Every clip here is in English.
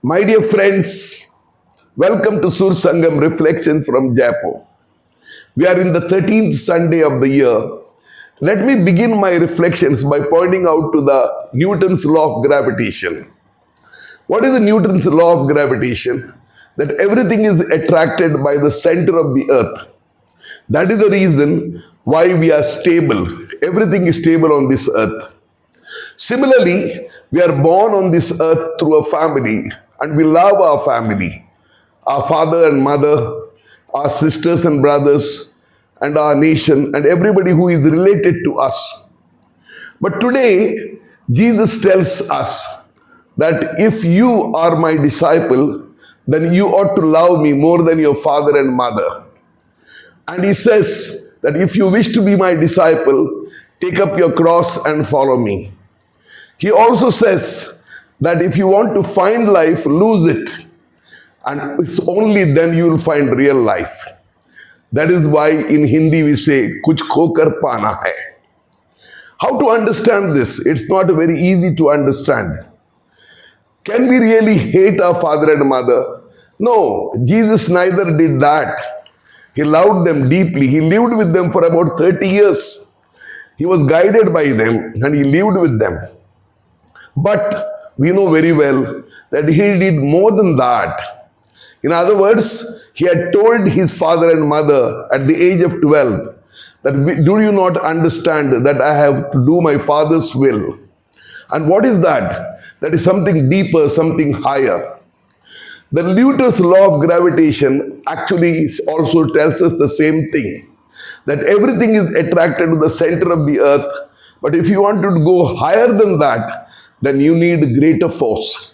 My dear friends, welcome to Sur Sangam Reflections from Jaipur. We are in the 13th Sunday of the year. Let me begin my reflections by pointing out to the Newton's law of gravitation. What is the Newton's law of gravitation? That everything is attracted by the center of the earth. That is the reason why we are stable. Everything is stable on this earth. Similarly, we are born on this earth through a family and we love our family, our father and mother, our sisters and brothers, and our nation, and everybody who is related to us. But today, Jesus tells us that if you are my disciple, then you ought to love me more than your father and mother. And he says that if you wish to be my disciple, take up your cross and follow me. He also says that if you want to find life, lose it. And it's only then you will find real life. That is why in Hindi we say, kuch khokar pana hai. How to understand this? It's not very easy to understand. Can we really hate our father and mother? No, Jesus neither did that. He loved them deeply. He lived with them for about 30 years. He was guided by them and he lived with them. But we know very well that he did more than that. In other words, he had told his father and mother at the age of 12 that, do you not understand that I have to do my father's will? And what is that? That is something deeper, something higher. The Newton's law of gravitation actually also tells us the same thing. That everything is attracted to the center of the earth. But if you want to go higher than that, then you need greater force.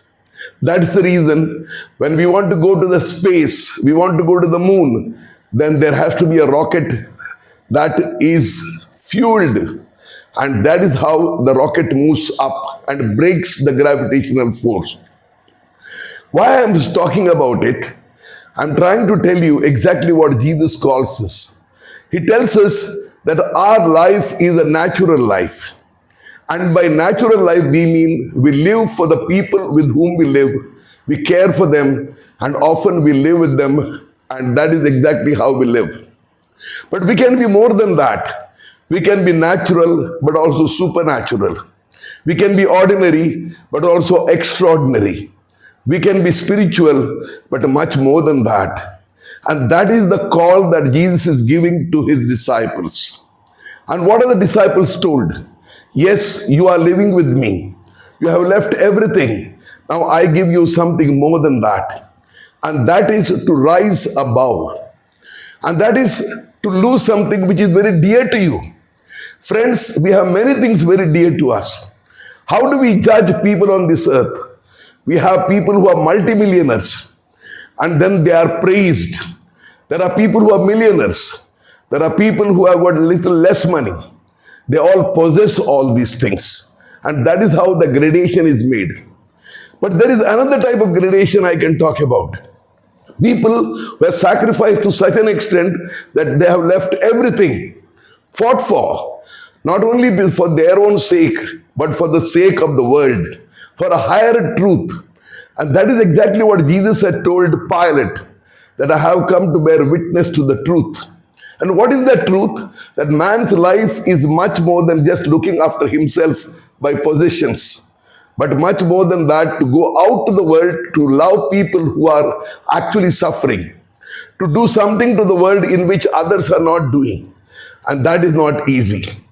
That's the reason when we want to go to the space, we want to go to the moon, then there has to be a rocket that is fueled. And that is how the rocket moves up and breaks the gravitational force. Why I'm talking about it, I'm trying to tell you exactly what Jesus calls us. He tells us that our life is a natural life. And by natural life, we mean we live for the people with whom we live. We care for them and often we live with them, and that is exactly how we live. But we can be more than that. We can be natural but also supernatural. We can be ordinary but also extraordinary. We can be spiritual but much more than that. And that is the call that Jesus is giving to his disciples. And what are the disciples told? Yes, you are living with me. You have left everything. Now I give you something more than that. And that is to rise above. And that is to lose something which is very dear to you. Friends, we have many things very dear to us. How do we judge people on this earth? We have people who are multimillionaires and then they are praised. There are people who are millionaires. There are people who have got a little less money. They all possess all these things. And that is how the gradation is made. But there is another type of gradation I can talk about. People who have sacrificed to such an extent that they have left everything, fought for, not only for their own sake, but for the sake of the world, for a higher truth. And that is exactly what Jesus had told Pilate, that I have come to bear witness to the truth. And what is that truth? That man's life is much more than just looking after himself by possessions, but much more than that, to go out to the world, to love people who are actually suffering, to do something to the world in which others are not doing. And that is not easy.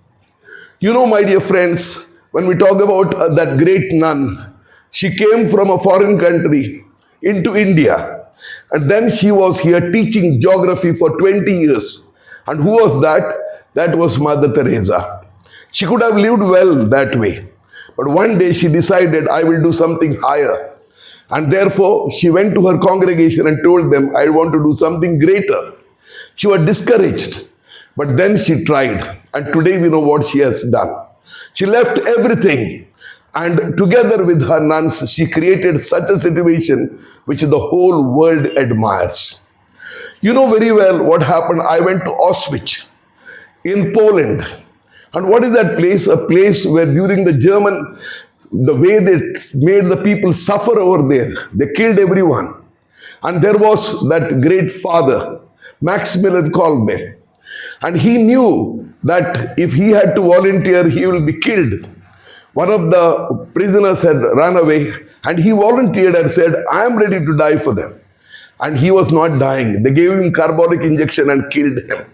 You know, my dear friends, when we talk about that great nun, she came from a foreign country into India. And then she was here teaching geography for 20 years. And who was that? That was Mother Teresa. She could have lived well that way. But one day she decided, I will do something higher. And therefore, she went to her congregation and told them, I want to do something greater. She was discouraged. But then she tried. And today we know what she has done. She left everything. And together with her nuns, she created such a situation which the whole world admires. You know very well what happened. I went to Auschwitz in Poland. And what is that place? A place where during the German the way they made the people suffer over there. They killed everyone. And there was that great father, Maximilian Kolbe. And he knew that if he had to volunteer, he will be killed. One of the prisoners had run away and he volunteered and said, I am ready to die for them. And he was not dying. They gave him carbolic injection and killed him.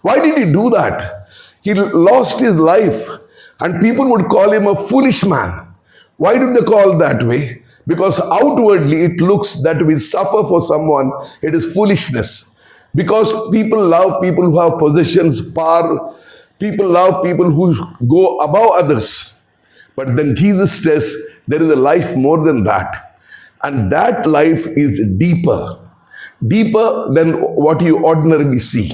Why did he do that? He lost his life and people would call him a foolish man. Why did they call that way? Because outwardly it looks that we suffer for someone, it is foolishness. Because people love people who have possessions, power. People love people who go above others. But then Jesus says there is a life more than that. And that life is deeper. Deeper than what you ordinarily see.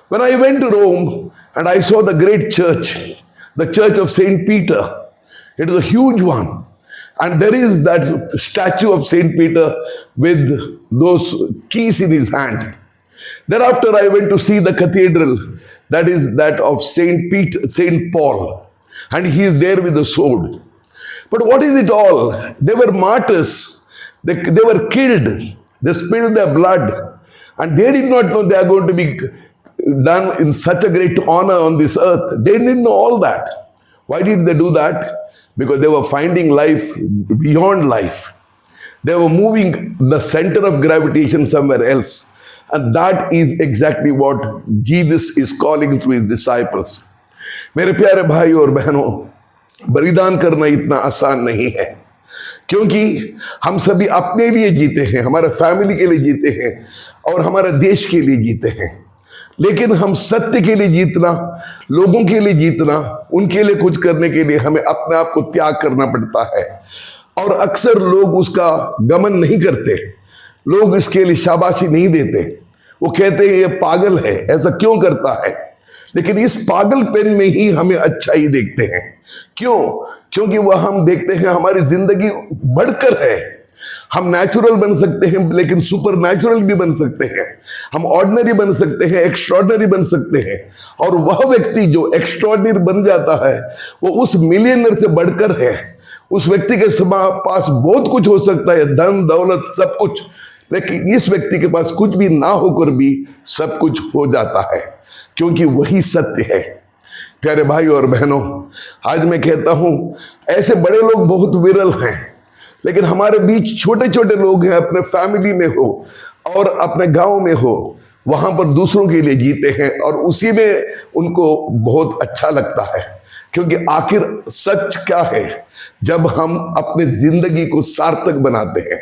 When I went to Rome and I saw the great church, the church of Saint Peter, it is a huge one. And there is that statue of Saint Peter with those keys in his hand. Thereafter, I went to see the cathedral, that is that of Saint Paul. And he is there with a sword. But what is it all? They were martyrs. They were killed. They spilled their blood. And they did not know they are going to be done in such a great honor on this earth. They didn't know all that. Why did they do that? Because they were finding life beyond life. They were moving the center of gravitation somewhere else. And that is exactly what Jesus is calling through his disciples. मेरे प्यारे भाई और बहनों, बलिदान करना इतना आसान नहीं है, क्योंकि हम सभी अपने लिए जीते हैं, हमारे फैमिली के लिए जीते हैं और हमारे देश के लिए जीते हैं। लेकिन हम सत्य के लिए जीतना, लोगों के लिए जीतना, उनके लिए कुछ करने के लिए हमें अपने आप को त्याग करना पड़ता है। और अक्सर लोग उसका गमन नहीं करते, लोग इसके लिए शाबाशी नहीं देते। वो कहते हैं ये पागल है, ऐसा क्यों करता है। लेकिन इस पागलपन में ही हमें अच्छाई देखते हैं। क्यों? क्योंकि वह हम देखते हैं हमारी जिंदगी बढ़कर है। हम नेचुरल बन सकते हैं, लेकिन सुपर नेचुरल भी बन सकते हैं। हम ऑर्डिनरी बन सकते हैं, एक्स्ट्रॉर्डिनरी बन सकते हैं। और वह व्यक्ति जो एक्स्ट्रॉर्डिनरी बन जाता है, वो उस मिलियनर से बढ़कर है। उस व्यक्ति के पास बहुत कुछ हो सकता है, धन दौलत सब कुछ, लेकिन इस व्यक्ति के पास कुछ भी ना होकर भी सब कुछ हो जाता है, क्योंकि वही सत्य है। प्यारे भाई और बहनों, आज मैं कहता हूं ऐसे बड़े लोग बहुत विरल हैं, लेकिन हमारे बीच छोटे छोटे लोग हैं, अपने फैमिली में हो और अपने गांव में हो, वहां पर दूसरों के लिए जीते हैं और उसी में उनको बहुत अच्छा लगता है। क्योंकि आखिर सच क्या है जब हम अपने जिंदगी को सार्थक बनाते हैं।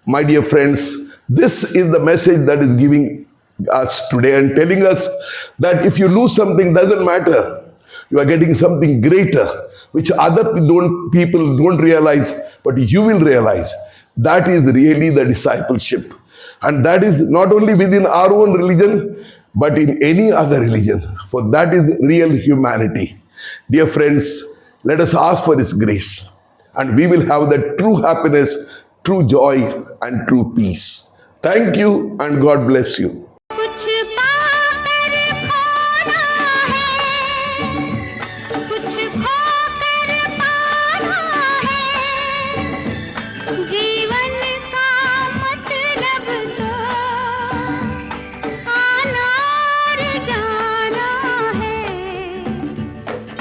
My dear friends, this is the message that is giving us today and telling us that if you lose something, doesn't matter. You are getting something greater, which other people don't realize, but you will realize. That is really the discipleship. And that is not only within our own religion, but in any other religion. For that is real humanity. Dear friends, let us ask for His grace. And we will have that true happiness, true joy, and true peace. Thank you, and God bless you.